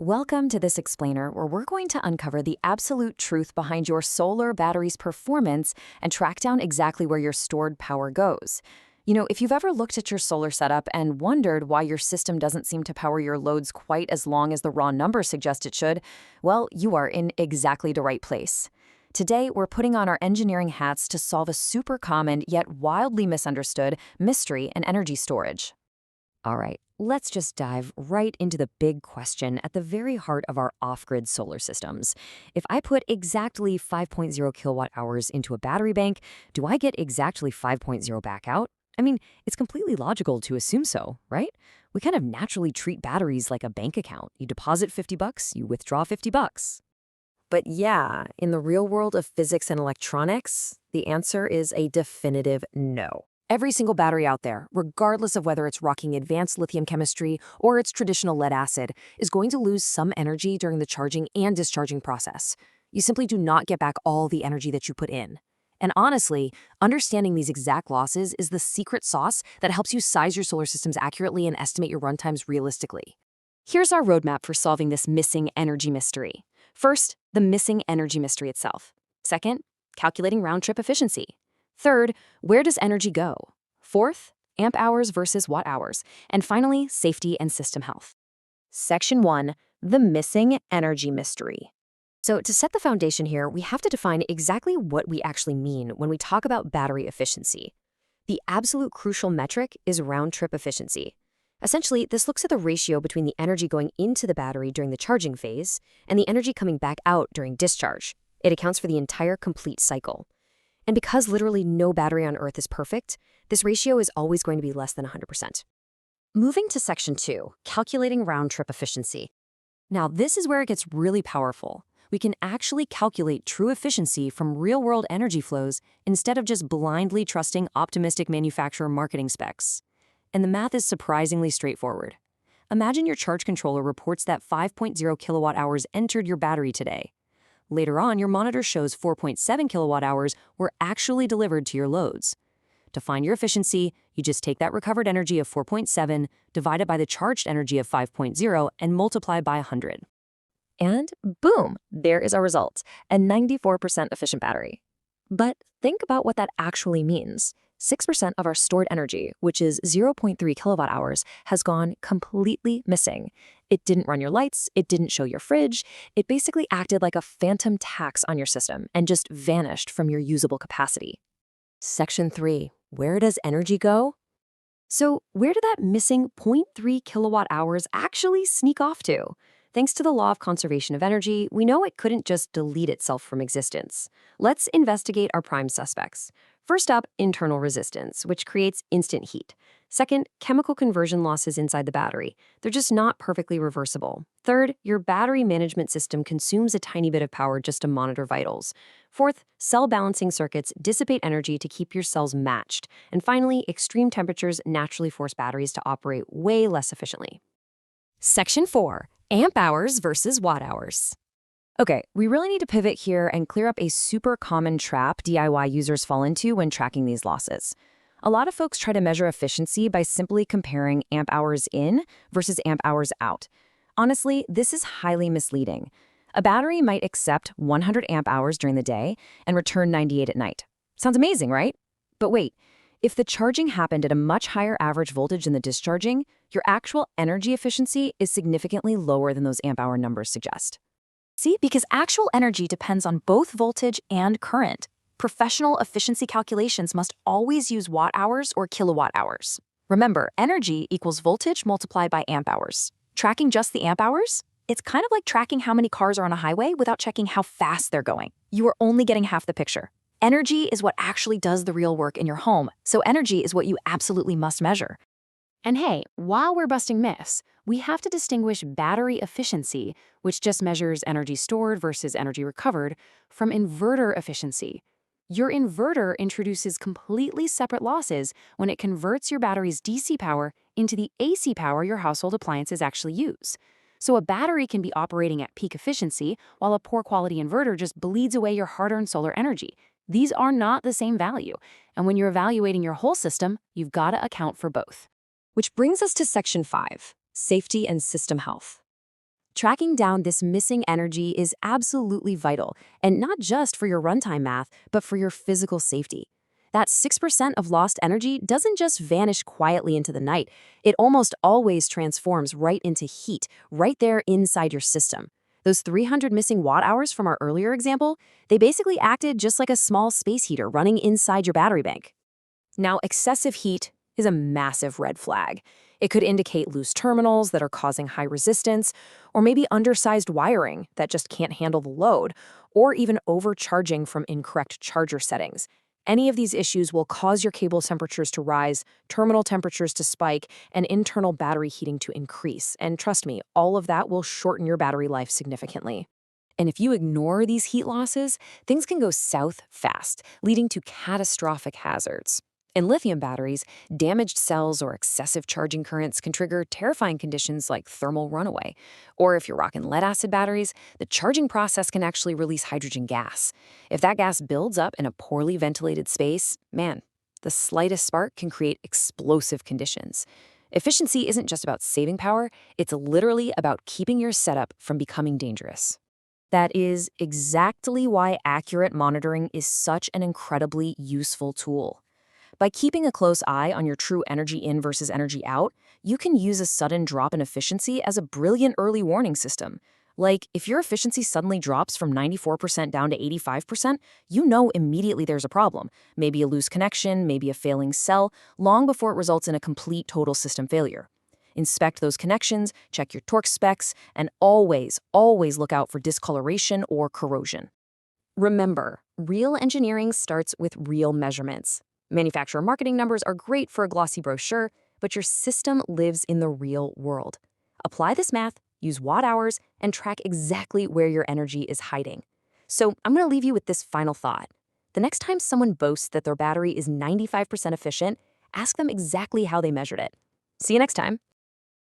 Welcome to this explainer where we're going to uncover the absolute truth behind your solar battery's performance and track down exactly where your stored power goes. If you've ever looked at your solar setup and wondered why your system doesn't seem to power your loads quite as long as the raw numbers suggest it should, well, you are in exactly the right place. Today, we're putting on our engineering hats to solve a super common yet wildly misunderstood mystery in energy storage. All right, let's just dive right into the big question at the very heart of our off-grid solar systems. If I put exactly 5.0 kilowatt hours into a battery bank, do I get exactly 5.0 back out? I mean, it's completely logical to assume so, right? We kind of naturally treat batteries like a bank account. You deposit $50, you withdraw $50. But yeah, in the real world of physics and electronics, the answer is a definitive no. Every single battery out there, regardless of whether it's rocking advanced lithium chemistry or it's traditional lead acid, is going to lose some energy during the charging and discharging process. You simply do not get back all the energy that you put in. And honestly, understanding these exact losses is the secret sauce that helps you size your solar systems accurately and estimate your runtimes realistically. Here's our roadmap for solving this missing energy mystery. First, the missing energy mystery itself. Second, calculating round-trip efficiency. Third, where does energy go? Fourth, amp hours versus watt hours. And finally, safety and system health. Section 1, the missing energy mystery. So to set the foundation here, we have to define exactly what we actually mean when we talk about battery efficiency. The absolute crucial metric is round-trip efficiency. Essentially, this looks at the ratio between the energy going into the battery during the charging phase and the energy coming back out during discharge. It accounts for the entire complete cycle. And because literally no battery on Earth is perfect, this ratio is always going to be less than 100%. Moving to Section 2, calculating round-trip efficiency. Now, this is where it gets really powerful. We can actually calculate true efficiency from real-world energy flows instead of just blindly trusting optimistic manufacturer marketing specs. And the math is surprisingly straightforward. Imagine your charge controller reports that 5.0 kilowatt hours entered your battery today. Later on, your monitor shows 4.7 kilowatt hours were actually delivered to your loads. To find your efficiency, you just take that recovered energy of 4.7, divided by the charged energy of 5.0, and multiply by 100. And boom, there is our result, a 94% efficient battery. But think about what that actually means. 6% of our stored energy, which is 0.3 kilowatt hours, has gone completely missing. It didn't run your lights, it didn't show your fridge, it basically acted like a phantom tax on your system and just vanished from your usable capacity. Section 3, where does energy go? So where did that missing 0.3 kilowatt hours actually sneak off to? Thanks to the law of conservation of energy, we know it couldn't just delete itself from existence. Let's investigate our prime suspects. First up, internal resistance, which creates instant heat. Second, chemical conversion losses inside the battery. They're just not perfectly reversible. Third, your battery management system consumes a tiny bit of power just to monitor vitals. Fourth, cell balancing circuits dissipate energy to keep your cells matched. And finally, extreme temperatures naturally force batteries to operate way less efficiently. Section 4, amp hours versus watt hours. Okay, we really need to pivot here and clear up a super common trap DIY users fall into when tracking these losses. A lot of folks try to measure efficiency by simply comparing amp hours in versus amp hours out. Honestly, this is highly misleading. A battery might accept 100 amp hours during the day and return 98 at night. Sounds amazing, right? But wait, if the charging happened at a much higher average voltage than the discharging, your actual energy efficiency is significantly lower than those amp hour numbers suggest. See, because actual energy depends on both voltage and current. Professional efficiency calculations must always use watt hours or kilowatt hours. Remember, energy equals voltage multiplied by amp hours. Tracking just the amp hours? It's kind of like tracking how many cars are on a highway without checking how fast they're going. You are only getting half the picture. Energy is what actually does the real work in your home, so energy is what you absolutely must measure. And hey, while we're busting myths, we have to distinguish battery efficiency, which just measures energy stored versus energy recovered, from inverter efficiency. Your inverter introduces completely separate losses when it converts your battery's DC power into the AC power your household appliances actually use. So a battery can be operating at peak efficiency, while a poor quality inverter just bleeds away your hard-earned solar energy. These are not the same value, and when you're evaluating your whole system, you've got to account for both. Which brings us to Section 5, safety and system health. Tracking down this missing energy is absolutely vital, and not just for your runtime math, but for your physical safety. That 6% of lost energy doesn't just vanish quietly into the night, it almost always transforms right into heat, right there inside your system. Those 300 missing watt hours from our earlier example, they basically acted just like a small space heater running inside your battery bank. Now, excessive heat is a massive red flag. It could indicate loose terminals that are causing high resistance, or maybe undersized wiring that just can't handle the load, or even overcharging from incorrect charger settings. Any of these issues will cause your cable temperatures to rise, terminal temperatures to spike, and internal battery heating to increase. And trust me, all of that will shorten your battery life significantly. And if you ignore these heat losses, things can go south fast, leading to catastrophic hazards. In lithium batteries, damaged cells or excessive charging currents can trigger terrifying conditions like thermal runaway. Or if you're rocking lead-acid batteries, the charging process can actually release hydrogen gas. If that gas builds up in a poorly ventilated space, man, the slightest spark can create explosive conditions. Efficiency isn't just about saving power, it's literally about keeping your setup from becoming dangerous. That is exactly why accurate monitoring is such an incredibly useful tool. By keeping a close eye on your true energy in versus energy out, you can use a sudden drop in efficiency as a brilliant early warning system. Like, if your efficiency suddenly drops from 94% down to 85%, you know immediately there's a problem. Maybe a loose connection, maybe a failing cell, long before it results in a complete total system failure. Inspect those connections, check your torque specs, and always look out for discoloration or corrosion. Remember, real engineering starts with real measurements. Manufacturer marketing numbers are great for a glossy brochure, but your system lives in the real world. Apply this math, use watt hours, and track exactly where your energy is hiding. So I'm going to leave you with this final thought. The next time someone boasts that their battery is 95% efficient, ask them exactly how they measured it. See you next time.